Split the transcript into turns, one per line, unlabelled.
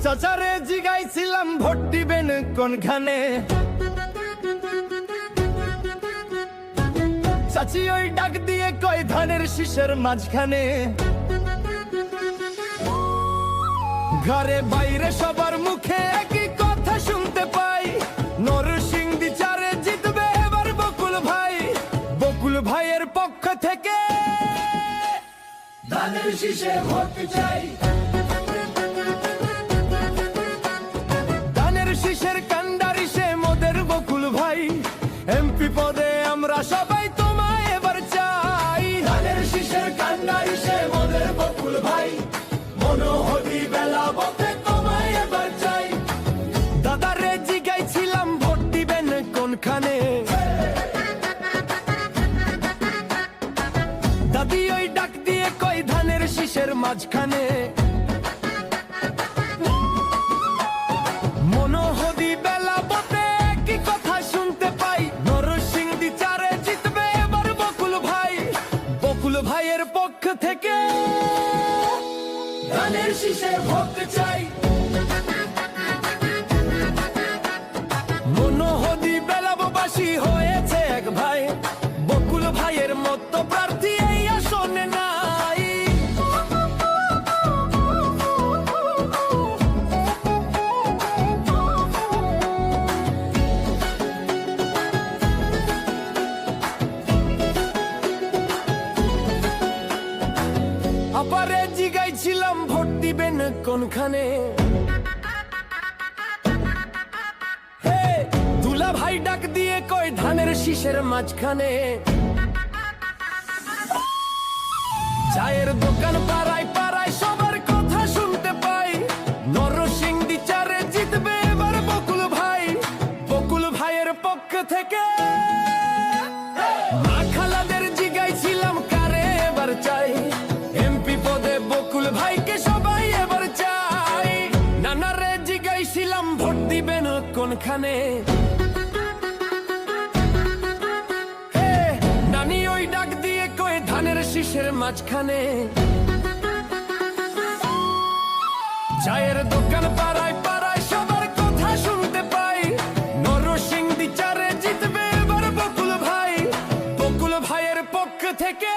চাচারে জিগাইছিলাম vote দিবেন কোনখানে, চাচি ওই ডাক দিয়ে কয় ধানের শীষের মাঝখানে। ঘরে বাইরে সবার মুখে একই কথা শুনতে পাই, নরসিংদী চারে জিতবে এবার বকুল ভাই। বকুল ভাইয়ের পক্ষ থেকে ধানের শীষে ভোট চাই। ধানের শীষের কান্ডারি সে মোদের বকুল ভাই, এমপি পদে আমরা সবাই তোমায় এবার চাই। ধানের শীষের কান্ডারি সে মোদের বকুল ভাই, মনোহরি বেলা বলতে তোমায় এবার চাই। দাদারে জিগাইছিলাম ভোট দিবেন কোনখানে, দাদি ওই ডাক দিয়ে কয় ধানের শীষের মাঝখানে। মনোহরি বেলা বলতে কি কথা শুনতে পাই, নরসিংদী চারে জিতবে এবার বকুল ভাই। বকুল ভাইয়ের পক্ষ থেকে ধানের শীষে ভোট চাই। মনোহরি বেলাবাসী হয়েছে এক ভাই, বকুল ভাইয়ের মতো প্রার্থী এই আসনে নাই। আপারে জিগাইছিলাম ভোট দিবেন কোনখানে, দুলা ভাই ডাক দিয়ে কয় ধানের শীষের মাঝখানে। চায়ের দোকান পাড়ায় পাড়ায় সবার কথা শুনতে পাই, নরসিংদী চারে জিতবে এবার বকুল ভাই। বকুল ভাইয়ের পক্ষ থেকে মা খালাদের জিগাইছিলাম কারে এবার চাই, এমপি পদে বকুল ভাইকে সবাই এবার চাই। নানারে জিগাইছিলাম ভোট দিবেন কোনখানে, নানি ওই ডাক দিয়ে কয় ধানের শীষের মাঝখানে। চায়ের দোকান পাড়ায় পাড়ায় সবার কথা শুনতে পাই, নরসিংদী চারে জিতবে এবার বকুল ভাই। বকুল ভাইয়ের পক্ষ থেকে